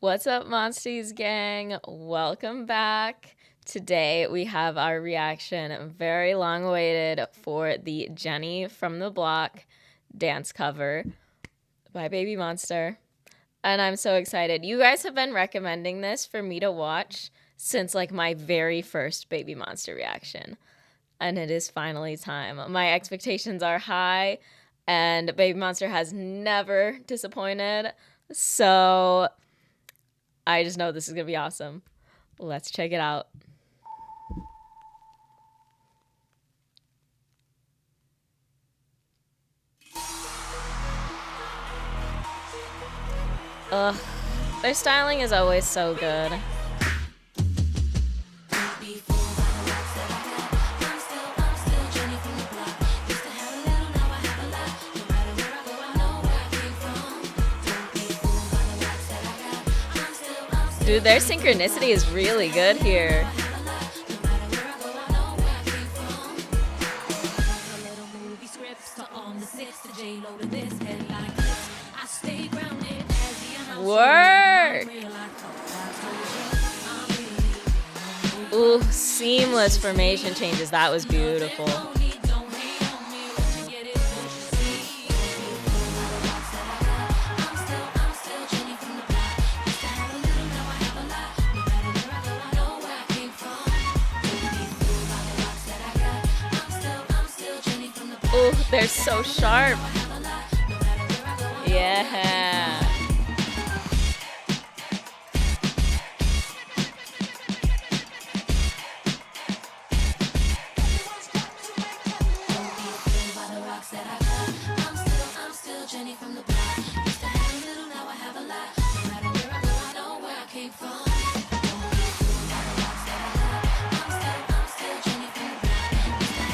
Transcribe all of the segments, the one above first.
What's up, Monsties gang? Welcome back. Today we have our reaction, very long awaited, for the Jenny from the Block dance cover by Babymonster. And I'm so excited. You guys have been recommending this for me to watch since like my very first Babymonster reaction. And it is finally time. My expectations are high, and Babymonster has never disappointed. So I just know this is going to be awesome. Let's check it out. Ugh. Their styling is always so good. Dude, their synchronicity is really good here. Work! Ooh, seamless formation changes. That was beautiful. Ooh, they're so sharp. Yeah.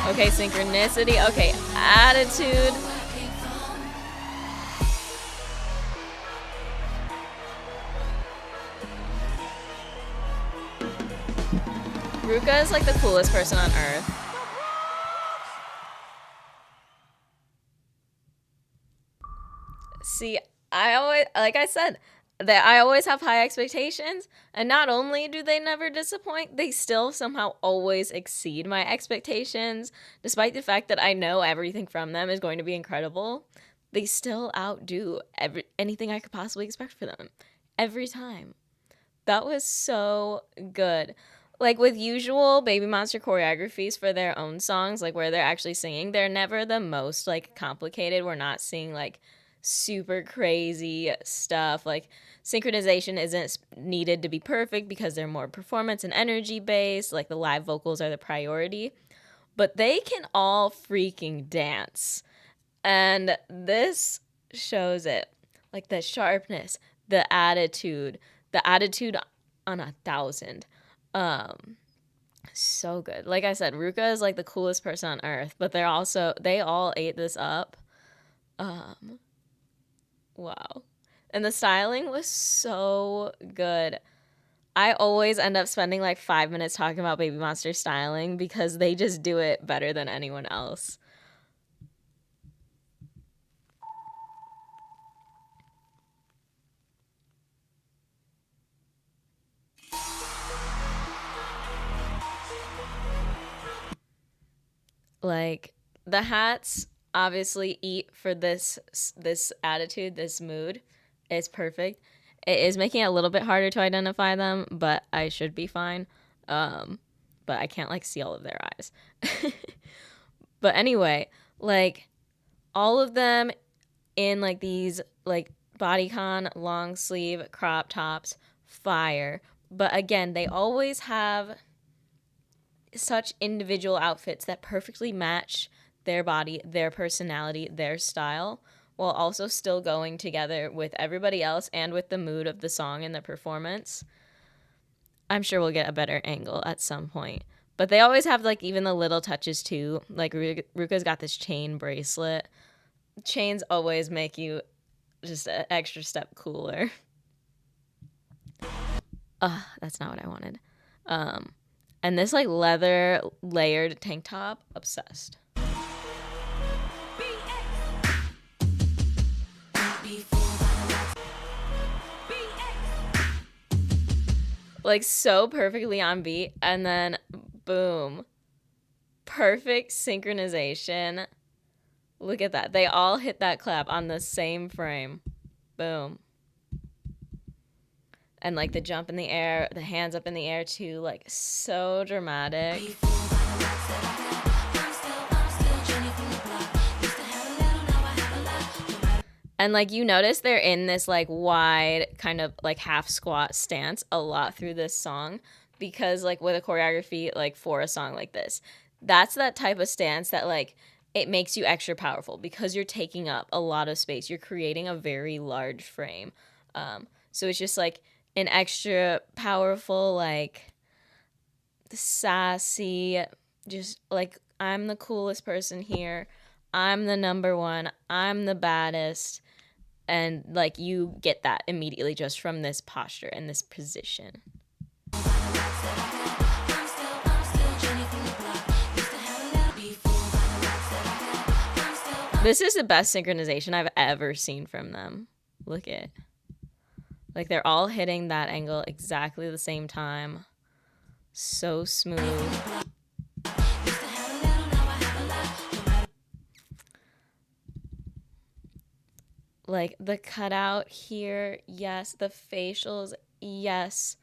Okay, synchronicity. Okay, attitude. Ruka is like the coolest person on earth. See, I always, like I said, that I always have high expectations, and not only do they never disappoint, they still somehow always exceed my expectations, despite the fact that I know everything from them is going to be incredible. They still outdo anything I could possibly expect for them every time. That was so good. Like with usual Babymonster choreographies for their own songs, like where they're actually singing, they're never the most like complicated. We're not seeing like super crazy stuff. Like synchronization isn't needed to be perfect because they're more performance and energy based. Like the live vocals are the priority. But they can all freaking dance. And this shows it. Like the sharpness, the attitude on 1,000. Um, so good. Like I said, Ruka is like the coolest person on earth, but they all ate this up. Um, wow. And the styling was so good. I always end up spending like 5 minutes talking about Babymonster styling because they just do it better than anyone else. Like the hats obviously eat for this attitude, this mood. It's perfect. It is making it a little bit harder to identify them, but I should be fine. Um, but I can't like see all of their eyes. But anyway, like all of them in like these like bodycon long sleeve crop tops, fire. But again, they always have such individual outfits that perfectly match their body, their personality, their style, while also still going together with everybody else and with the mood of the song and the performance. I'm sure we'll get a better angle at some point. But they always have like even the little touches too. Like Ruka's got this chain bracelet. Chains always make you just an extra step cooler. That's not what I wanted. Um, and this like leather layered tank top, obsessed. Like so perfectly on beat, and then boom. Perfect synchronization. Look at that. They all hit that clap on the same frame. Boom. And like the jump in the air, the hands up in the air too, like so dramatic. And like you notice they're in this like wide kind of like half squat stance a lot through this song, because like with a choreography like for a song like this, that's that type of stance that like it makes you extra powerful because you're taking up a lot of space. You're creating a very large frame. So it's just like an extra powerful, like sassy, just like I'm the coolest person here. I'm the number one. I'm the baddest. And like you get that immediately just from this posture and this position. This is the best synchronization I've ever seen from them. Look at, like they're all hitting that angle exactly the same time. So smooth. Like the cutout here, yes. The facials, yes.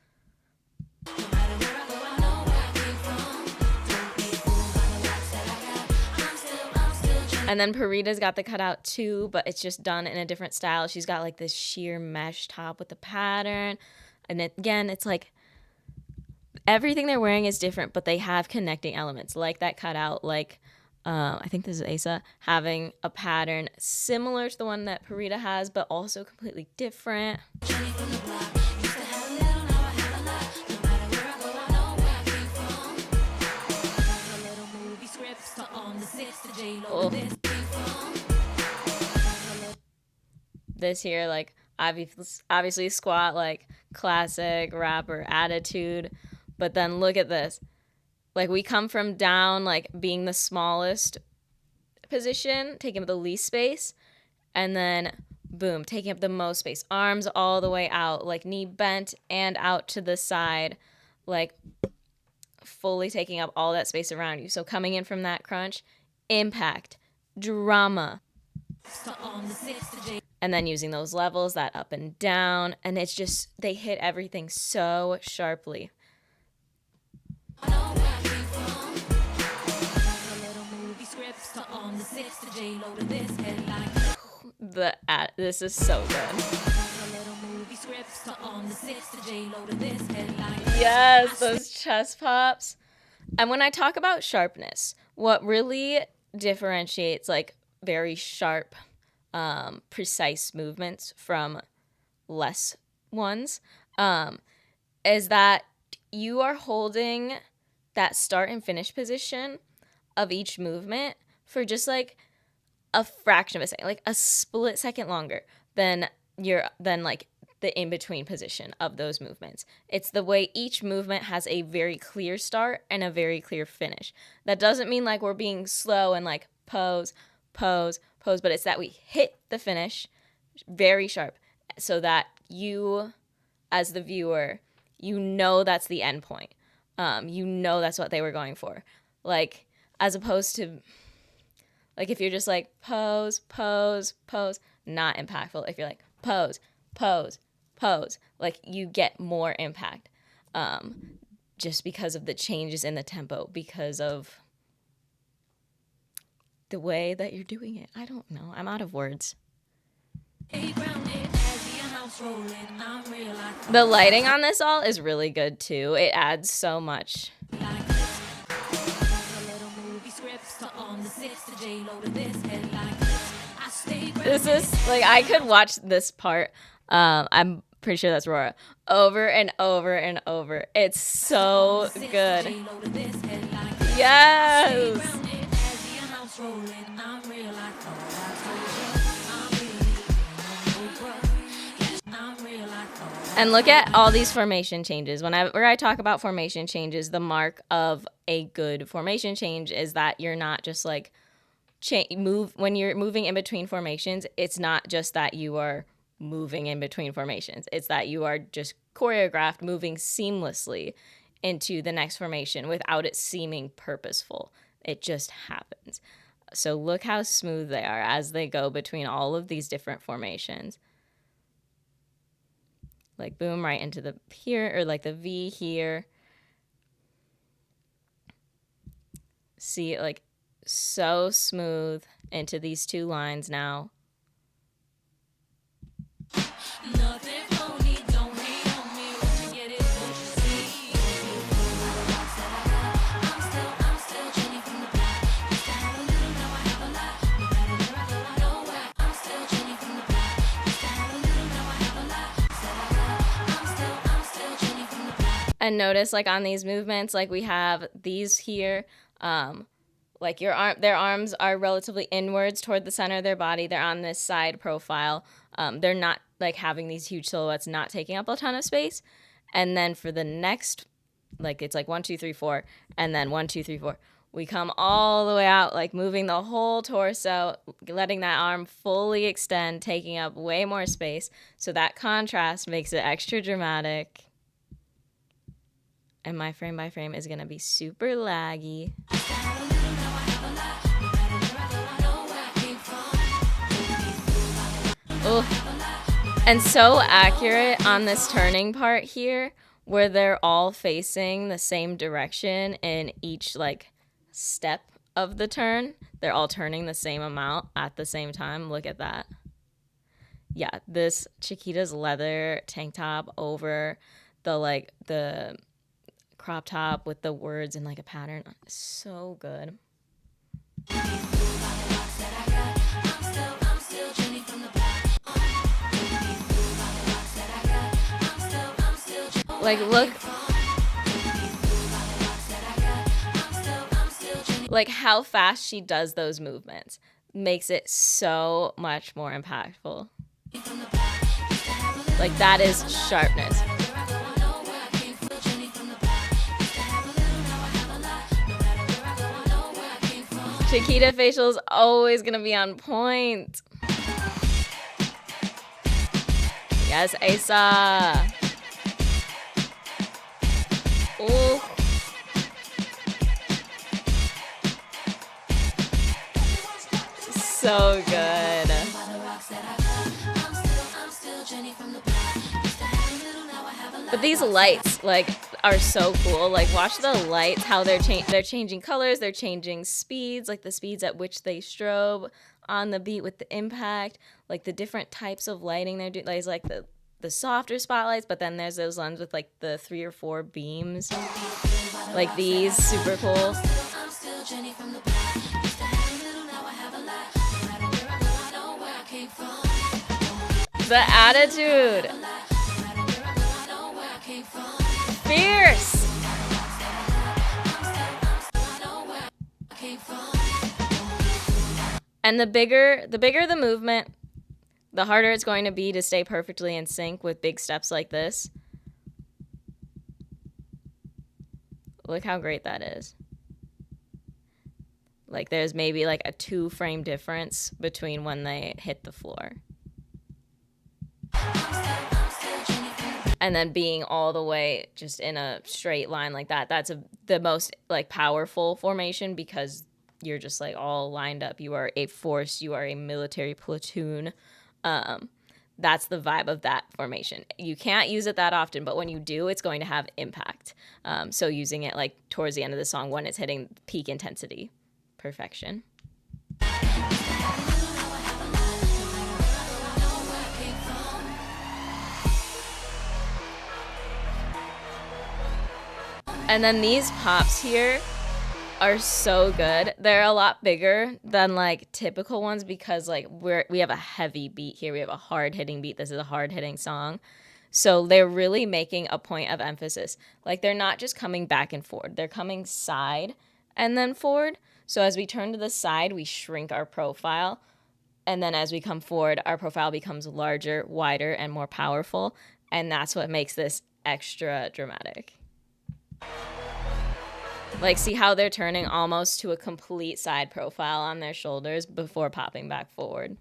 And then Parita's got the cutout too, but it's just done in a different style. She's got like this sheer mesh top with the pattern. And again, it's like everything they're wearing is different, but they have connecting elements like that cutout, like I think this is Asa, having a pattern similar to the one that Parita has, but also completely different. Oh. This here, like obviously squat, like classic rapper attitude, but then look at this. Like we come from down, like being the smallest position, taking up the least space, and then boom, taking up the most space. Arms all the way out, like knee bent and out to the side, like fully taking up all that space around you. So coming in from that crunch, impact, drama. And then using those levels, that up and down, and it's just, they hit everything so sharply. This is so good. Yes, those chest pops. And when I talk about sharpness, what really differentiates like very sharp, precise movements from less ones, is that you are holding that start and finish position of each movement for just like a fraction of a second, like a split second longer than like the in-between position of those movements. It's the way each movement has a very clear start and a very clear finish. That doesn't mean like we're being slow and like pose, pose, pose, but it's that we hit the finish very sharp so that you, as the viewer, you know that's the end point. You know that's what they were going for. Like, as opposed to, like, if you're just like pose, pose, pose, not impactful. If you're like pose, pose, pose, like you get more impact, just because of the changes in the tempo, because of the way that you're doing it. I don't know. I'm out of words. The lighting on this all is really good too. It adds so much. This is like, I could watch this part. I'm pretty sure that's Rora, over and over and over. It's so good. Yes. And look at all these formation changes. Whenever I talk about formation changes, the mark of a good formation change is that you're not just like when you're moving in between formations, it's not just that you are moving in between formations. It's that you are just choreographed, moving seamlessly into the next formation without it seeming purposeful. It just happens. So look how smooth they are as they go between all of these different formations. Like boom, right into the here, or like the V here. See it like so smooth into these two lines now. And notice like on these movements, like we have these here, like their arms are relatively inwards toward the center of their body. They're on this side profile. They're not like having these huge silhouettes, not taking up a ton of space. And then for the next, like it's like 1, 2, 3, 4, and then 1, 2, 3, 4. We come all the way out, like moving the whole torso, letting that arm fully extend, taking up way more space. So that contrast makes it extra dramatic. And my frame by frame is going to be super laggy. Oh, and so accurate on this turning part here, where they're all facing the same direction in each like step of the turn. They're all turning the same amount at the same time. Look at that. Yeah, this Chiquita's leather tank top over the crop top with the words and like a pattern. So good. Like look, like how fast she does those movements makes it so much more impactful. Like that is sharpness. Chiquita facial is always gonna be on point. Yes, Asa. Ooh. So good. But these lights, like, are so cool. Like, watch the lights, how they're changing colors, they're changing speeds, like the speeds at which they strobe on the beat with the impact, like the different types of lighting they're doing. Like the softer spotlights, but then there's those ones with like the 3 or 4 beams, like these, super cool. The attitude. Fierce. And the bigger the movement, the harder it's going to be to stay perfectly in sync with big steps like this. Look how great that is. Like there's maybe like a 2 frame difference between when they hit the floor. And then being all the way just in a straight line like that, that's the most like powerful formation, because you're just like all lined up. You are a force. You are a military platoon. That's the vibe of that formation. You can't use it that often, but when you do, it's going to have impact. So using it like towards the end of the song when it's hitting peak intensity. Perfection. And then these pops here are so good. They're a lot bigger than like typical ones because like we have a heavy beat here. We have a hard hitting beat. This is a hard hitting song. So they're really making a point of emphasis. Like they're not just coming back and forward. They're coming side and then forward. So as we turn to the side, we shrink our profile. And then as we come forward, our profile becomes larger, wider, and more powerful. And that's what makes this extra dramatic. Like, see how they're turning almost to a complete side profile on their shoulders before popping back forward.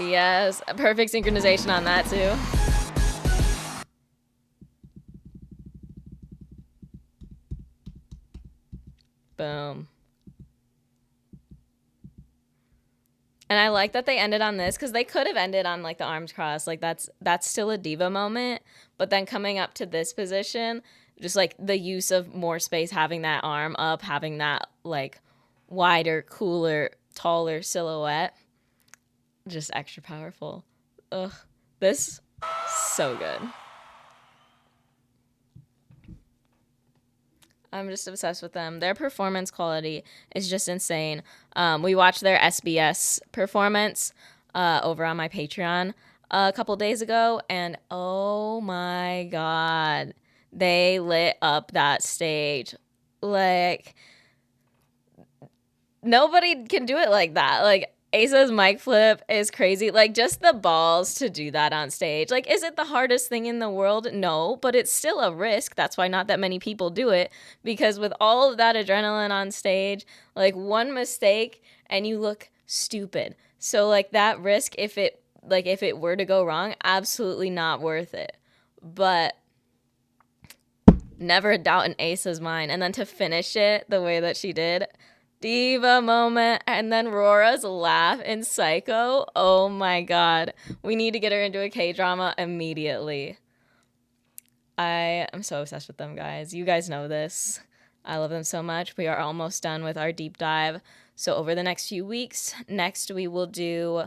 Yes, perfect synchronization on that too. Boom. And I like that they ended on this because they could have ended on like the arms crossed. Like that's still a diva moment. But then coming up to this position, just like the use of more space, having that arm up, having that like wider, cooler, taller silhouette, just extra powerful. Ugh, this so good. I'm just obsessed with them. Their performance quality is just insane. We watched their SBS performance over on my Patreon a couple days ago, and oh my god, they lit up that stage. Like, nobody can do it like that. Like, Asa's mic flip is crazy. Like, just the balls to do that on stage. Like, is it the hardest thing in the world? No, but it's still a risk. That's why not that many people do it. Because with all of that adrenaline on stage, like, one mistake and you look stupid. So, like, that risk, if it were to go wrong, absolutely not worth it. But never a doubt in Asa's mind. And then to finish it the way that she did, diva moment, and then Rora's laugh in Psycho. Oh my god. We need to get her into a K-drama immediately. I am so obsessed with them, guys. You guys know this. I love them so much. We are almost done with our deep dive. So over the next few weeks, next we will do,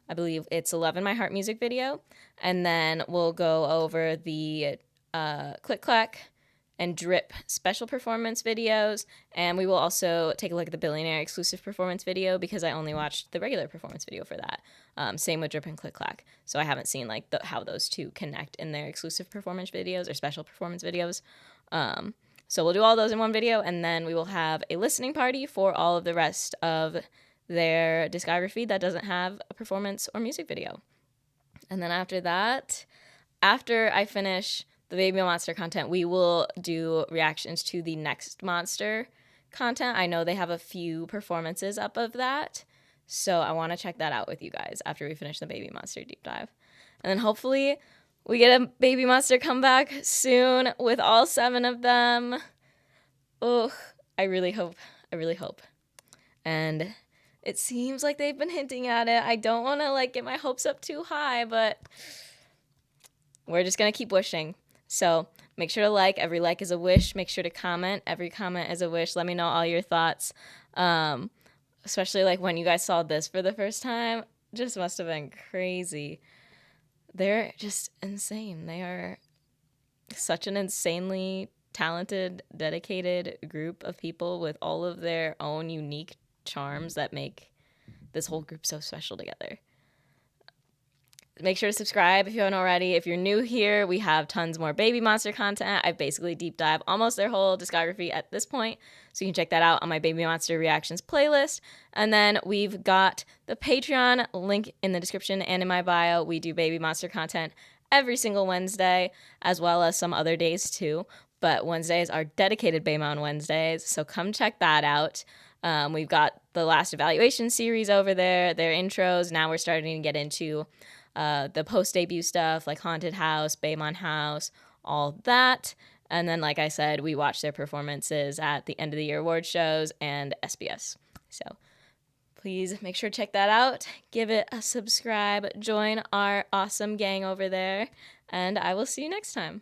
I believe it's 11 My Heart music video. And then we'll go over the Click Clack and Drip special performance videos. And we will also take a look at the Billionaire exclusive performance video because I only watched the regular performance video for that. Same with Drip and Click Clack. So I haven't seen like how those two connect in their exclusive performance videos or special performance videos. So we'll do all those in one video, and then we will have a listening party for all of the rest of their discography that doesn't have a performance or music video. And then after that, after I finish the Babymonster content, we will do reactions to the next Monster content. I know they have a few performances up of that, so I want to check that out with you guys after we finish the Babymonster deep dive. And then hopefully we get a Babymonster comeback soon with all 7 of them. Ugh, I really hope. I really hope. And it seems like they've been hinting at it. I don't want to like get my hopes up too high, but we're just going to keep wishing. So make sure to like. Every like is a wish. Make sure to comment. Every comment is a wish. Let me know all your thoughts. Especially like when you guys saw this for the first time. Just must have been crazy. They're just insane. They are such an insanely talented, dedicated group of people with all of their own unique charms that make this whole group so special together. Make sure to subscribe if you haven't already. If you're new here, we have tons more Babymonster content. I've basically deep dive almost their whole discography at this point, so you can check that out on my Babymonster reactions playlist. And then we've got the Patreon link in the description and in my bio. We do Babymonster content every single Wednesday, as well as some other days too. But Wednesdays are dedicated Baymon Wednesdays, so come check that out. We've got the last evaluation series over there, their intros. Now we're starting to get into the post-debut stuff like Haunted House, Baymon House, all that. And then, like I said, we watch their performances at the end of the year award shows and SBS. So please make sure to check that out. Give it a subscribe. Join our awesome gang over there. And I will see you next time.